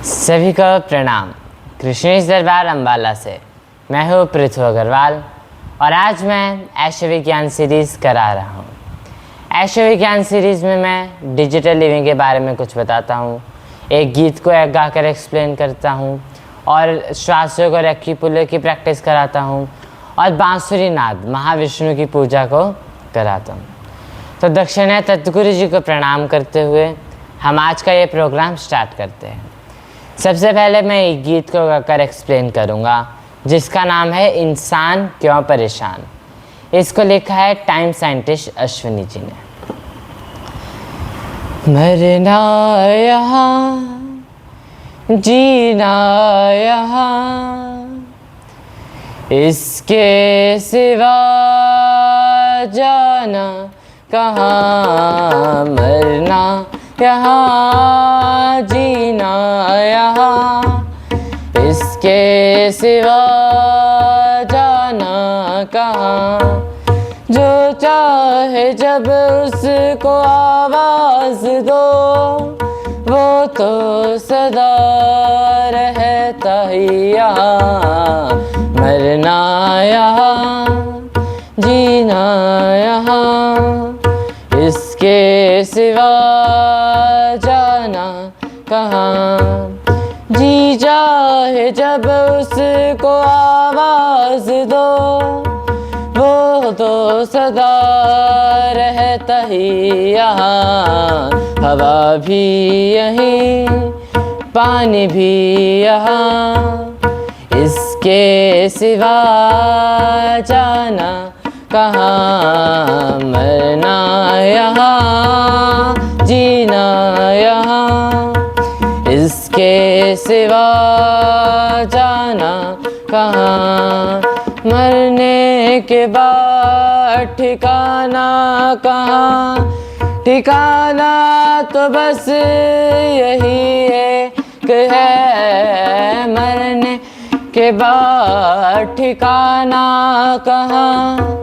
सभी को प्रणाम। कृष्णेश दरबार अम्बाला से मैं हूँ पृथ्वी अग्रवाल और आज मैं ऐश्वर्य विज्ञान सीरीज़ करा रहा हूँ। ऐश्वर्य विज्ञान सीरीज़ में मैं डिजिटल लिविंग के बारे में कुछ बताता हूँ, एक गीत को गाकर एक्सप्लेन करता हूँ और श्वास योग और एक्यूपुंक्चर की प्रैक्टिस कराता हूँ और बांसुरी नाद महाविष्णु की पूजा को कराता हूँ। तो दक्षिणा तत्गुरु जी को प्रणाम करते हुए हम आज का ये प्रोग्राम स्टार्ट करते हैं। सबसे पहले मैं एक गीत को गाकर एक्सप्लेन करूँगा जिसका नाम है इंसान क्यों परेशान। इसको लिखा है टाइम साइंटिस्ट अश्विनी जी ने। मरना यहाँ जीना यहाँ, इसके सिवा जाना कहाँ। मरना यहाँ जीना यहाँ, इसके सिवा जाना कहाँ। जो चाहे जब उसको आवाज़ दो, वो तो सदा रहता ही यहाँ। मरना यहाँ जीना यहाँ, इसके सिवा जाना कहाँ। जी चाहे जब उसको आवाज़ दो, वो तो सदा रहता ही यहाँ। हवा भी यहीं पानी भी यहाँ, इसके सिवा जाना कहाँ। मरना यहाँ जीना यहाँ, इसके सिवा जाना कहाँ। मरने के बाद ठिकाना कहाँ। ठिकाना तो बस यही एक है। मरने के बाद ठिकाना कहाँ।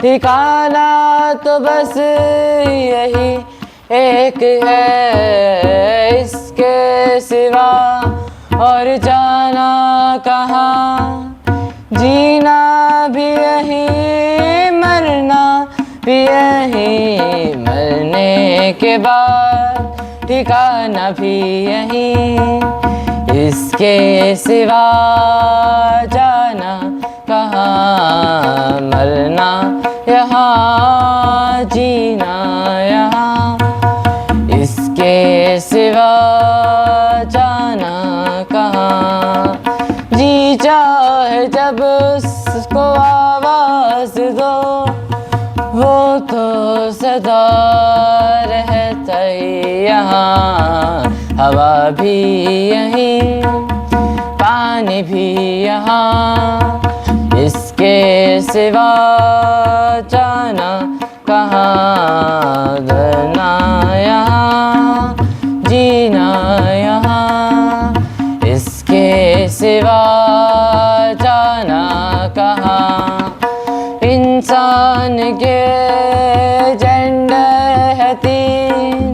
ठिकाना तो बस यही एक है, इसके सिवा और जाना कहाँ। जीना भी यहीं मरना भी यहीं, मरने के बाद ठिकाना भी यहीं, इसके सिवा जाना कहाँ। मरना यहाँ जीना यहाँ, इसके सिवा जाना कहाँ। जी चाहे जब उसको आवाज़ दो, वो तो सदा रहता ही यहाँ। हवा भी यहीं पानी भी यहाँ, इसके सिवा जाना कहाँ। मरना यहाँ जीना यहाँ, इसके सिवा जाना कहाँ। इंसान के झंडे है तीन,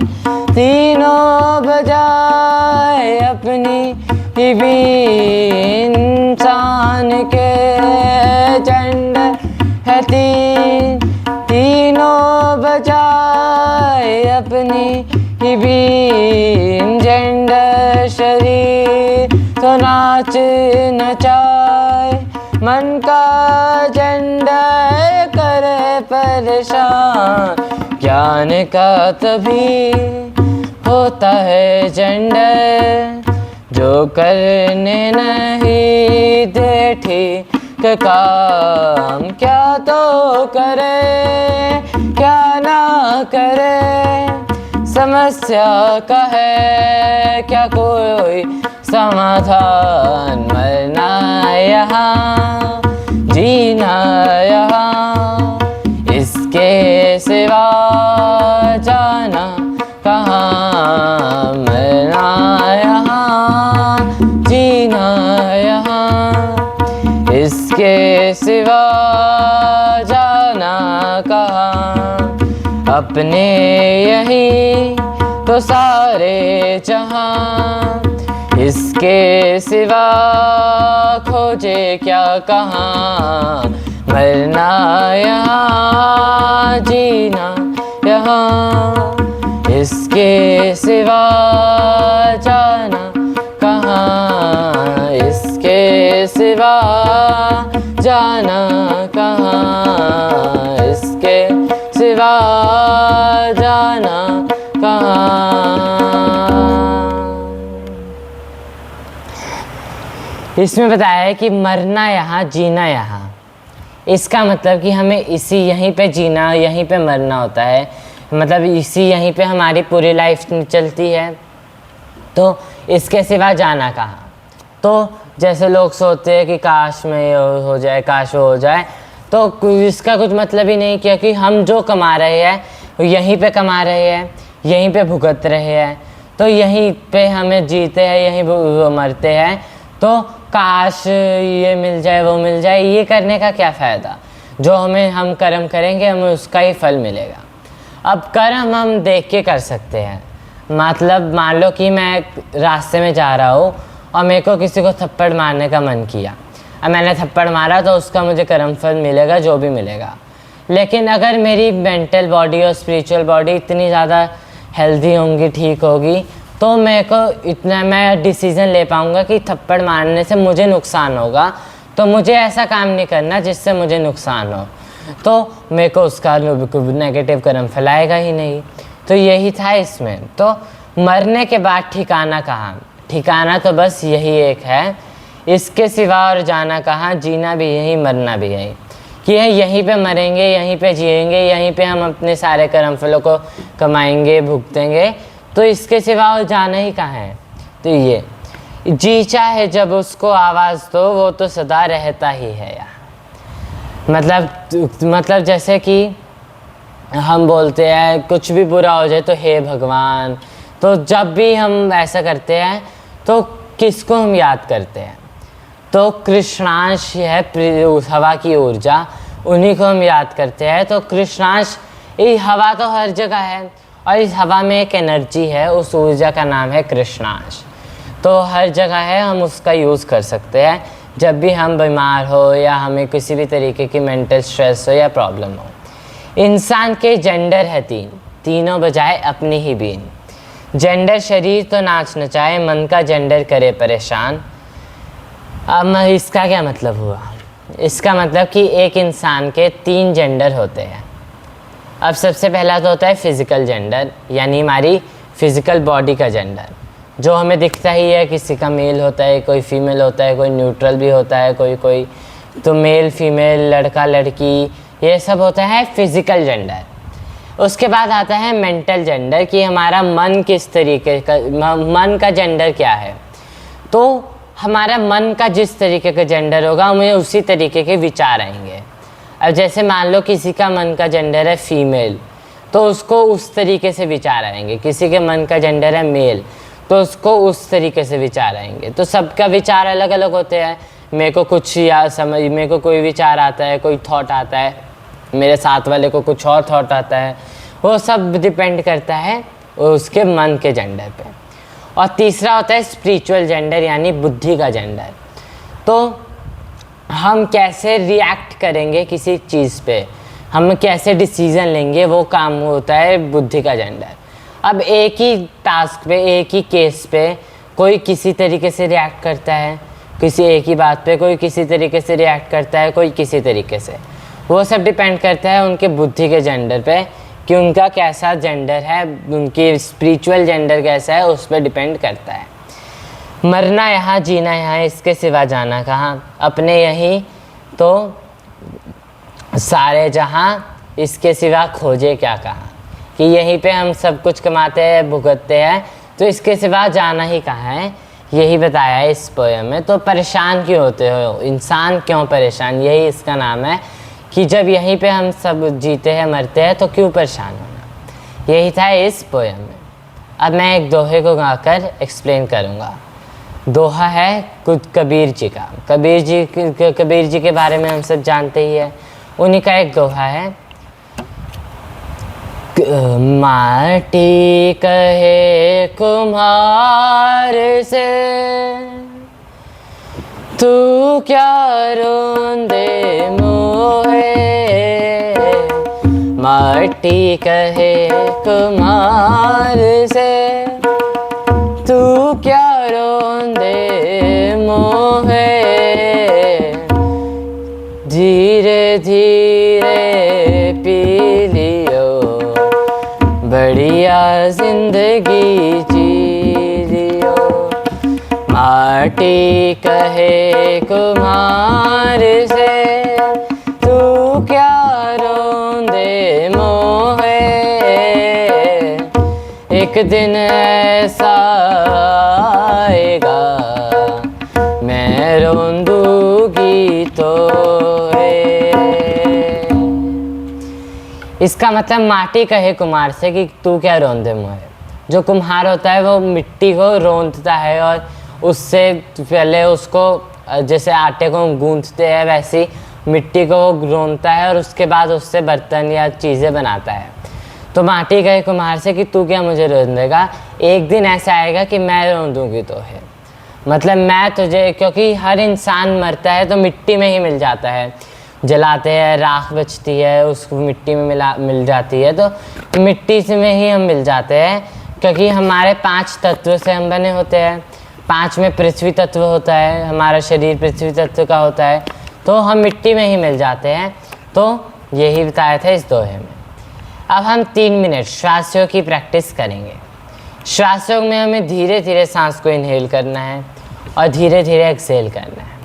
तीनों बजाए अपनी ही बीन। इंसान के झंडे है तीन, तीनों बजाए अपनी ही बीन। झंडे शरीर तो नाच नचाए, मन का झंडा करे परेशान। ज्ञान का तभी होता है झंडा, जो करने नहीं दे ठीक काम। क्या तो करे क्या ना करे, समस्या का है क्या कोई समाधान। मरना यहाँ जीना यहाँ, इसके सिवा जाना कहाँ। मरना यहाँ जीना यहाँ, इसके सिवा जाना कहाँ। अपने यही तो सारे जहां इसके सिवा खोजे क्या कहाँ, मरना यहाँ जीना यहाँ, इसके सिवा जाना कहाँ, इसके सिवा जाना कहाँ, इसके सिवा जाना कहाँ। इसमें बताया है कि मरना यहाँ जीना यहाँ, इसका मतलब कि हमें इसी यहीं पे जीना यहीं पे मरना होता है, मतलब इसी यहीं पे हमारी पूरी लाइफ चलती है, तो इसके सिवा जाना कहाँ। तो जैसे लोग सोचते हैं कि काश में ये हो जाए, काश वो हो जाए, तो इसका कुछ मतलब ही नहीं, क्योंकि हम जो कमा रहे हैं यहीं पे कमा रहे हैं, यहीं पे भुगत रहे हैं, तो यहीं पे हमें जीते हैं, यहीं मरते हैं, तो काश ये मिल जाए वो मिल जाए, ये करने का क्या फ़ायदा। जो हम कर्म करेंगे हमें उसका ही फल मिलेगा। अब कर्म हम देख के कर सकते हैं, मतलब मान लो कि मैं रास्ते में जा रहा हूँ और मेरे को किसी को थप्पड़ मारने का मन किया, अब मैंने थप्पड़ मारा तो उसका मुझे कर्म फल मिलेगा, जो भी मिलेगा। लेकिन अगर मेरी मेंटल बॉडी और स्पिरिचुअल बॉडी इतनी ज़्यादा हेल्दी होंगी, ठीक होगी, तो मेरे को इतना मैं डिसीज़न ले पाऊँगा कि थप्पड़ मारने से मुझे नुकसान होगा, तो मुझे ऐसा काम नहीं करना जिससे मुझे नुकसान हो, तो मेरे को उसका नेगेटिव कर्म फैलाएगा ही नहीं। तो यही था इसमें। तो मरने के बाद ठिकाना कहाँ, ठिकाना तो बस यही एक है, इसके सिवा और जाना कहाँ, जीना भी यहीं मरना भी यहीं, कि यहीं पे मरेंगे, यहीं पे जिएंगे, यहीं पे हम अपने सारे कर्म फलों को कमाएंगे, भुगतेंगे, तो इसके सिवा और जाना ही कहाँ है। तो ये जी चाहे जब उसको आवाज़ दो वो तो सदा रहता ही है यार। मतलब जैसे कि हम बोलते हैं कुछ भी बुरा हो जाए तो हे भगवान, तो जब भी हम ऐसा करते हैं तो किसको हम याद करते हैं, तो कृष्णांश है हवा की ऊर्जा, उन्हीं को हम याद करते हैं। तो कृष्णांश, ये हवा तो हर जगह है और इस हवा में एक एनर्जी है, उस ऊर्जा का नाम है कृष्णांश, तो हर जगह है, हम उसका यूज़ कर सकते हैं जब भी हम बीमार हो या हमें किसी भी तरीके की मेंटल स्ट्रेस हो या प्रॉब्लम हो। इंसान के जेंडर है तीनों बजाय अपनी ही बीन, जेंडर शरीर तो नाच नचाए, मन का जेंडर करे परेशान। अब इसका क्या मतलब हुआ, इसका मतलब कि एक इंसान के 3 जेंडर होते हैं। अब सबसे पहला तो होता है फिज़िकल जेंडर, यानी हमारी फिज़िकल बॉडी का जेंडर, जो हमें दिखता ही है, किसी का मेल होता है, कोई फीमेल होता है, कोई न्यूट्रल भी होता है, कोई तो मेल फीमेल, लड़का लड़की, ये सब होता है फिज़िकल जेंडर। उसके बाद आता है मेंटल जेंडर, कि हमारा मन किस तरीके का, मन का जेंडर क्या है। तो हमारा मन का जिस तरीके का जेंडर होगा हमें उसी तरीके के विचार आएंगे। अब जैसे मान लो किसी का मन का जेंडर है फीमेल, तो उसको उस तरीके से विचार आएंगे, किसी के मन का जेंडर है मेल, तो उसको उस तरीके से विचार आएंगे। तो सबका विचार अलग अलग होते हैं। मेरे को कुछ मेरे को कोई विचार आता है, कोई थॉट आता है, मेरे साथ वाले को कुछ और थॉट आता है, वो सब डिपेंड करता है उसके मन के जेंडर पे। और तीसरा होता है स्पिरिचुअल जेंडर, यानी बुद्धि का जेंडर। तो हम कैसे रिएक्ट करेंगे किसी चीज़ पे, हम कैसे डिसीज़न लेंगे, वो काम होता है बुद्धि का जेंडर। अब एक ही टास्क पे, एक ही केस पे कोई किसी तरीके से रिएक्ट करता है, किसी एक ही बात पे कोई किसी तरीके से रिएक्ट करता है, कोई किसी तरीके से, वो सब डिपेंड करता है उनके बुद्धि के जेंडर पे, कि उनका कैसा जेंडर है, उनकी स्पिरिचुअल जेंडर कैसा है, उस पर डिपेंड करता है। मरना यहाँ जीना यहाँ, इसके सिवा जाना कहाँ, अपने यहीं तो सारे जहाँ, इसके सिवा खोजे क्या कहाँ, कि यहीं पे हम सब कुछ कमाते हैं, भुगतते हैं, तो इसके सिवा जाना ही कहाँ है, यही बताया है इस पोएम में। तो परेशान क्यों होते हो, इंसान क्यों परेशान, यही इसका नाम है, कि जब यहीं पे हम सब जीते हैं मरते हैं तो क्यों परेशान होना, यही था इस पोएम में। अब मैं एक दोहे को गाकर एक्सप्लेन करूँगा। दोहा है कुछ कबीर जी का। कबीर जी के बारे में हम सब जानते ही है, उन्हीं का एक दोहा है। माटी कहे कुम्हार से, तू क्या रोंदे मोहे। माटी कहे कुम्हार से, तू क्या रोंदे मोहे। धीरे धीरे पी लियो, बढ़िया जिंदगी जी लियो। माटी कहे कुम्हार से, तू क्या रोंदे मोहे। एक दिन ऐसा आएगा, मैं रोंदूगी तो इसका मतलब माटी कहे कुम्हार से कि तू क्या रोंदे मोहे। जो कुम्हार होता है वो मिट्टी को रोंदता है और उससे पहले उसको जैसे आटे को गूंथते हैं वैसी मिट्टी को वो रोंदता है और उसके बाद उससे बर्तन या चीज़ें बनाता है। तो माटी कहे कुम्हार से कि तू क्या मुझे रोंदेगा, एक दिन ऐसा आएगा कि मैं रोंदूंगी तो है। मतलब मैं तुझे, क्योंकि हर इंसान मरता है तो मिट्टी में ही मिल जाता है, जलाते हैं राख बचती है उसको मिट्टी में मिल जाती है, तो मिट्टी से में ही हम मिल जाते हैं। क्योंकि हमारे 5 तत्व से हम बने होते हैं, 5 में पृथ्वी तत्व होता है, हमारा शरीर पृथ्वी तत्व का होता है, तो हम मिट्टी में ही मिल जाते हैं। तो यही बताया था इस दोहे में। अब हम 3 मिनट श्वास योग की प्रैक्टिस करेंगे। श्वास योग में हमें धीरे धीरे सांस को इनहेल करना है और धीरे धीरे एक्सहेल करना है।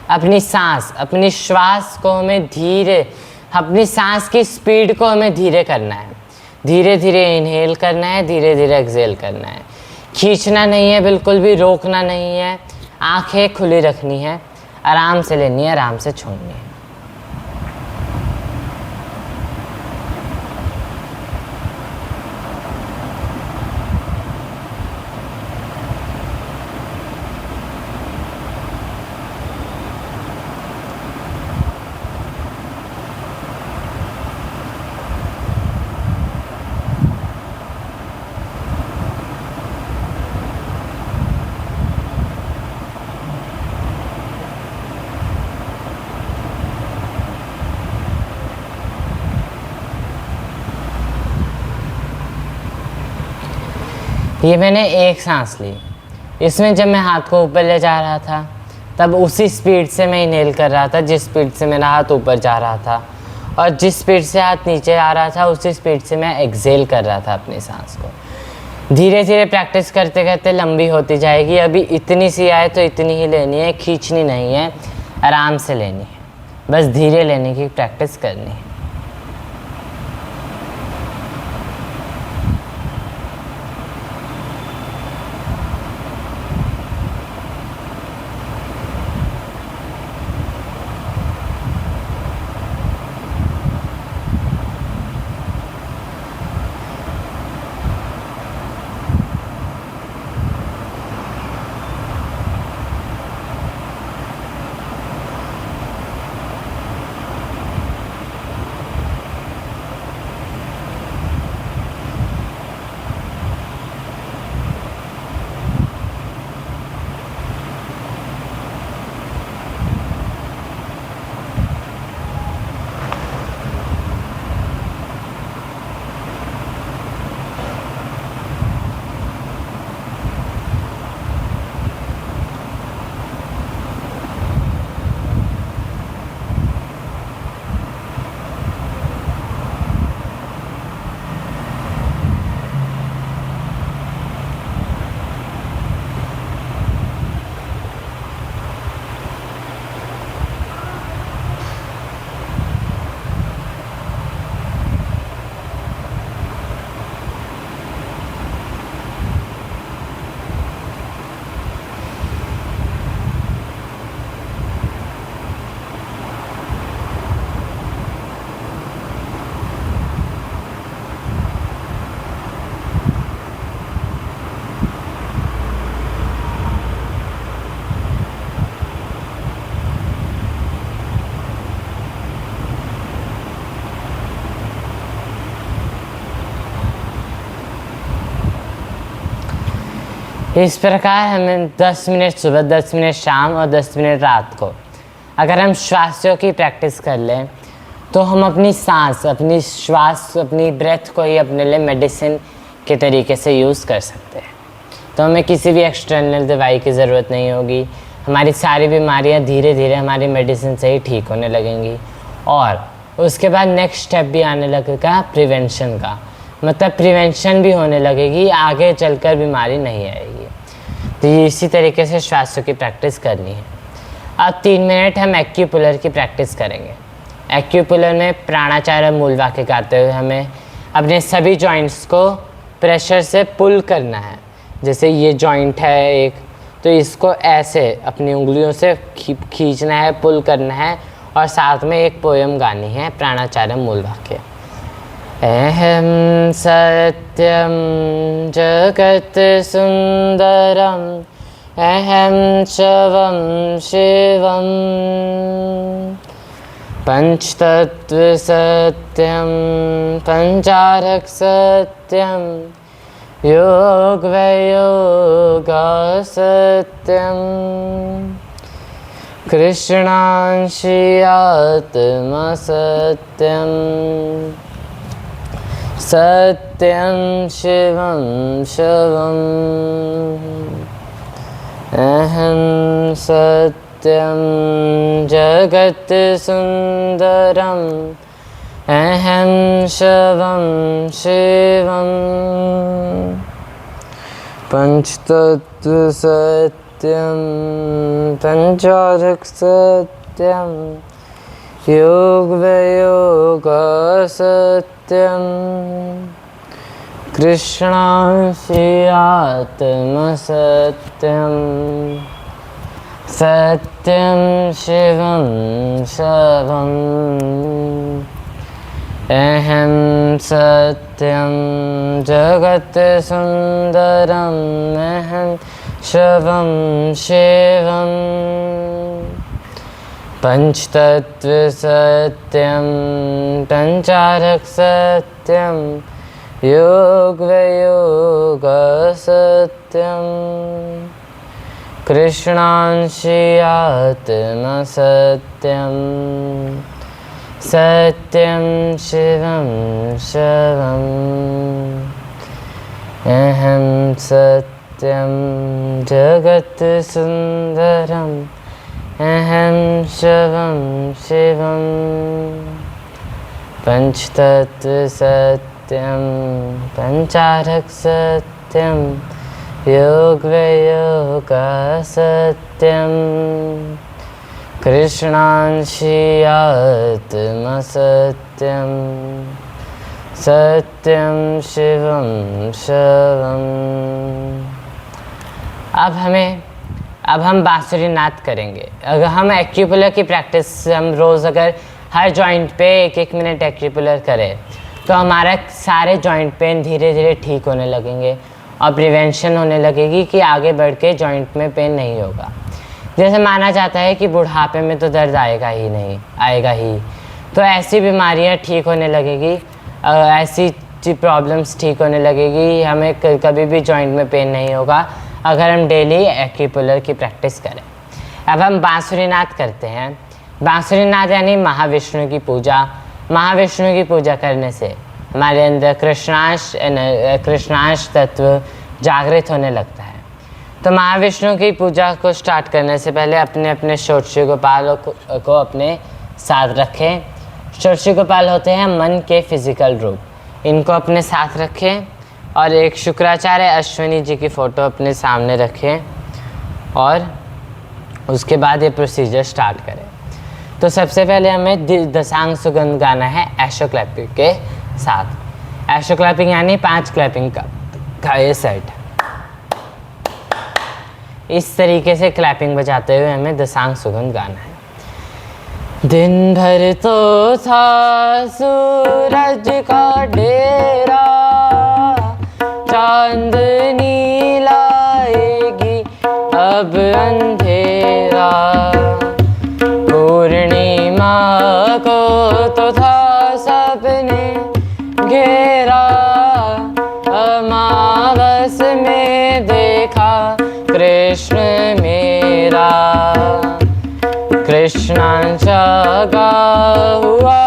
अपनी सांस, अपनी श्वास को हमें धीरे, अपनी सांस की स्पीड को हमें धीरे करना है। धीरे धीरे इनहेल करना है, धीरे धीरे एक्सहेल करना है। खींचना नहीं है, बिल्कुल भी रोकना नहीं है। आंखें खुली रखनी है, आराम से लेनी है, आराम से छोड़नी है। ये मैंने एक सांस ली, इसमें जब मैं हाथ को ऊपर ले जा रहा था तब उसी स्पीड से मैं इनहेल कर रहा था जिस स्पीड से मेरा हाथ ऊपर जा रहा था, और जिस स्पीड से हाथ नीचे आ रहा था उसी स्पीड से मैं एक्सहेल कर रहा था अपनी सांस को। धीरे धीरे प्रैक्टिस करते करते लंबी होती जाएगी। अभी इतनी सी आए तो इतनी ही लेनी है, खींचनी नहीं है, आराम से लेनी है, बस धीरे लेने की प्रैक्टिस करनी है। इस प्रकार हमें 10 मिनट सुबह, 10 मिनट शाम और 10 मिनट रात को अगर हम श्वासों की प्रैक्टिस कर लें तो हम अपनी सांस, अपनी श्वास, अपनी ब्रेथ को ही अपने लिए मेडिसिन के तरीके से यूज़ कर सकते हैं। तो हमें किसी भी एक्सटर्नल दवाई की ज़रूरत नहीं होगी। हमारी सारी बीमारियां धीरे धीरे हमारी मेडिसिन से ही ठीक होने लगेंगी। और उसके बाद नेक्स्ट स्टेप भी आने लगेगा प्रिवेंशन का, मतलब प्रिवेंशन भी होने लगेगी, आगे चलकर बीमारी नहीं आएगी। तो इसी तरीके से श्वासों की प्रैक्टिस करनी है। अब 3 मिनट हम एक्यूपुलर की प्रैक्टिस करेंगे। एक्यूपुलर में प्राणाचार्य मूल वाक्य गाते हुए हमें अपने सभी जॉइंट्स को प्रेशर से पुल करना है। जैसे ये जॉइंट है एक, तो इसको ऐसे अपनी उंगलियों से खींचना है, पुल करना है और साथ में एक पोयम गानी है, प्राणाचार्य मूल वाक्य। अहम सत्यम जगत सुंदरम अहम शवम शिवम पंचतत्व सत्यम पंचारक सत्यम योग वयोगा सत्यम कृष्णांशी आत्मा सत्यम सत्यम शिवम शिवम अहम सत्यम जगत सुंदरम अहम शिवम शिवम पंचतत्व सत्यम पंचारक सत्यम योग वयोगा सत्यम कृष्णांशी आत्मा सत्यम सत्यम शिवम शिवम अहम सत्यम जगत सुंदरम अहम शिवम शिवम पंचतत्व सत्यम पंचारक सत्यम योग वयोग सत्यम कृष्णांशी आत्मा सत्यम सत्यम शिवम शिवम अहम सत्यम जगत सुंदरम अहम शिवम शिवम पंचतत्व सत्यम पंचारक सत्यम योग वयोग सत्यम कृष्णांशी आत्मा सत्यम सत्यम शिवम शिवम। अब हम बांसुरी नाद करेंगे। अगर हम एक्यूपुलर की प्रैक्टिस हम रोज़ अगर हर जॉइंट पे 1-1 मिनट एक्यूपुलर करें तो हमारा सारे जॉइंट पेन धीरे धीरे ठीक होने लगेंगे और प्रिवेंशन होने लगेगी कि आगे बढ़ के जॉइंट में पेन नहीं होगा। जैसे माना जाता है कि बुढ़ापे में तो दर्द आएगा ही, तो ऐसी बीमारियां ठीक होने लगेगी, ऐसी प्रॉब्लम्स ठीक होने लगेगी, हमें कभी भी जॉइंट में पेन नहीं होगा अगर हम डेली एक्यूपुलर की प्रैक्टिस करें। अब हम बांसुरी नाद करते हैं। बांसुरी नाद यानी महाविष्णु की पूजा। महाविष्णु की पूजा करने से हमारे अंदर कृष्णांश तत्व जागृत होने लगता है। तो महाविष्णु की पूजा को स्टार्ट करने से पहले अपने अपने षोडशी गोपाल को अपने साथ रखें। षोडशी गोपाल होते हैं मन के फिजिकल रूप, इनको अपने साथ रखें और एक शुक्राचार्य अश्विनी जी की फ़ोटो अपने सामने रखें और उसके बाद ये प्रोसीजर स्टार्ट करें। तो सबसे पहले हमें दशांग सुगंध गाना है एशो क्लैपिंग के साथ। एशो क्लैपिंग यानी 5 क्लैपिंग का ये सेट। इस तरीके से क्लैपिंग बजाते हुए हमें दशांग सुगंध गाना है। दिन भर तो था सूरज का डेरा, चांदनी लाएगी अब अंधेरा, पूर्णिमा को तो था सपने घेरा, अमावस में देखा जगा हुआ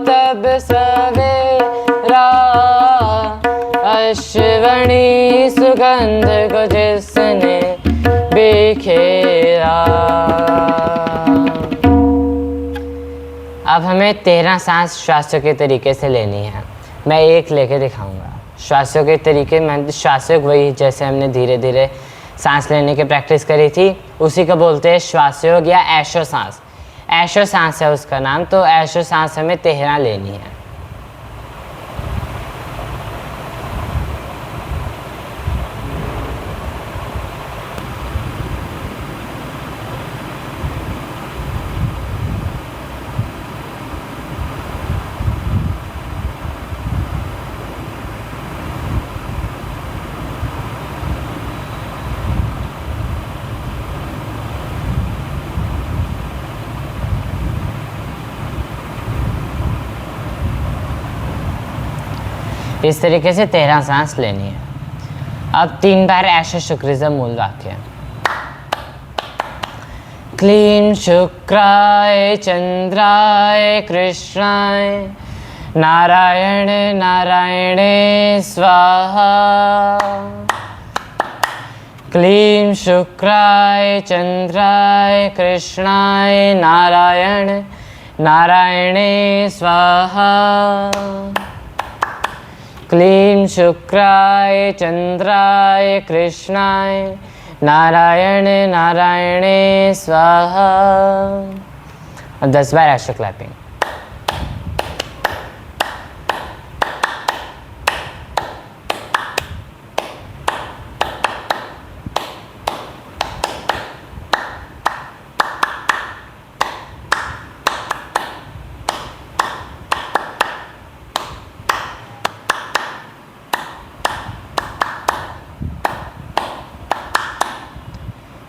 तब सवेरा, अश्वनी सुगंध को जिसने बिखेरा। अब हमें 13 सांस श्वासों के तरीके से लेनी है। मैं एक लेके दिखाऊंगा। श्वासों के तरीके में श्वासों वही जैसे हमने धीरे धीरे सांस लेने की प्रैक्टिस करी थी, उसी को बोलते हैं श्वासयोग या ऐशो सांस। ऐशो सांस है उसका नाम। तो ऐशो सांस हमें 13 लेनी है। इस तरीके से 13 सांस लेनी है। अब 3 बार ऐशो शुक्रिज़ मूल वाक्य। क्लीं शुक्राय चंद्राय कृष्णाय नारायण नारायणे स्वाहा। क्लीं शुक्राय चंद्राय कृष्णाय नारायण नारायणे स्वाहा। क्लीं शुक्राय चंद्राय कृष्णाय नारायण नारायणे स्वाहा। अब 10 बार ऐशो क्लैपिंग।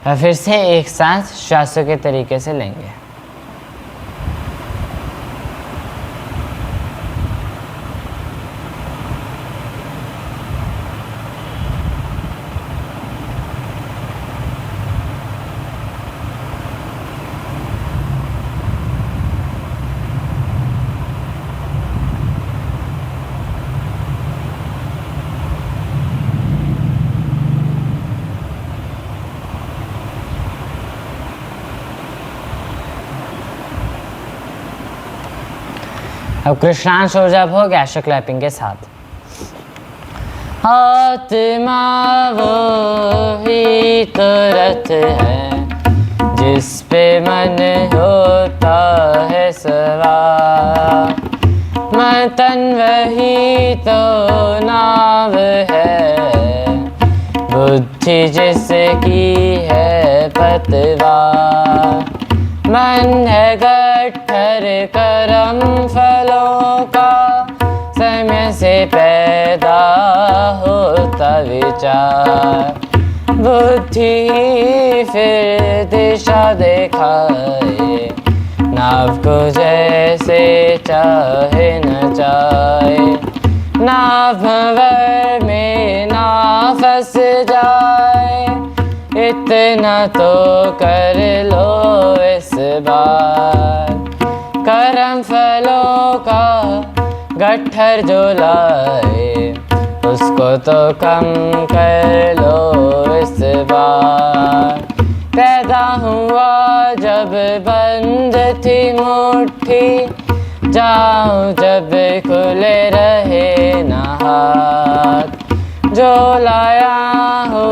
और फिर से एक सांस श्वासों के तरीके से लेंगे। अब कृष्णांश हो जब हो गया ऐशो क्लैपिंग के साथ। आत्मा वो ही तो रथ है जिस पे मन होता है सवार। मन तन वही तो नाव है बुद्धि जिसकी है पतवार। मन है गट्ठर करम फलों का समय से पैदा होता विचार। बुद्धि फिर दिशा दिखाए नाव को जैसे चाहे न चाहे। नाव भंवर में ना फंस जाए इतना तो कर लो इस बार। करम फलों का गट्ठर जो लाए उसको तो कम कर लो इस बार। पैदा हुआ जब बंद थी मुट्ठी जाऊं जब खुले रहे ना हाथ। जो लाया हो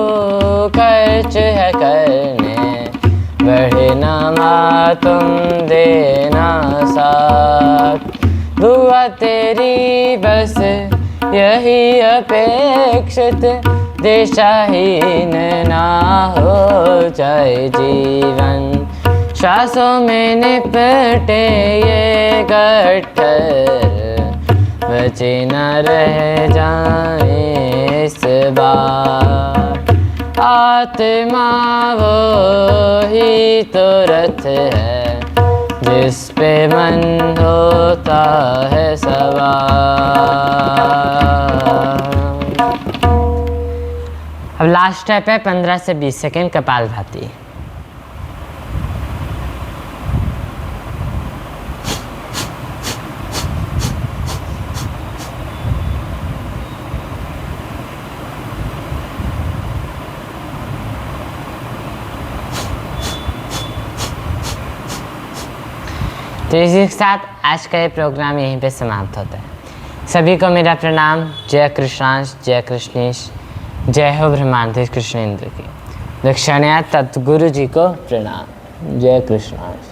खर्च है करने बढ़े ना माँ तुम देना साथ। दुआ तेरी बस यही अपेक्षित दिशाहीन ना हो जाए जीवन। श्वासों में निपटे ये गट्ठर बचे न रह जाए इस बार। आत्मा वो ही तो रथ है जिस पे मन होता है सवार। अब लास्ट स्टेप है 15 से 20 सेकेंड कपालभाति। तो इसी के साथ आज का ये प्रोग्राम यहीं पे समाप्त होता है। सभी को मेरा प्रणाम। जय कृष्णांश, जय कृष्णेश, जय हो ब्रह्मांडेश कृष्णेंद्र की। दक्षिणायन तत्गुरु जी को प्रणाम। जय कृष्णांश।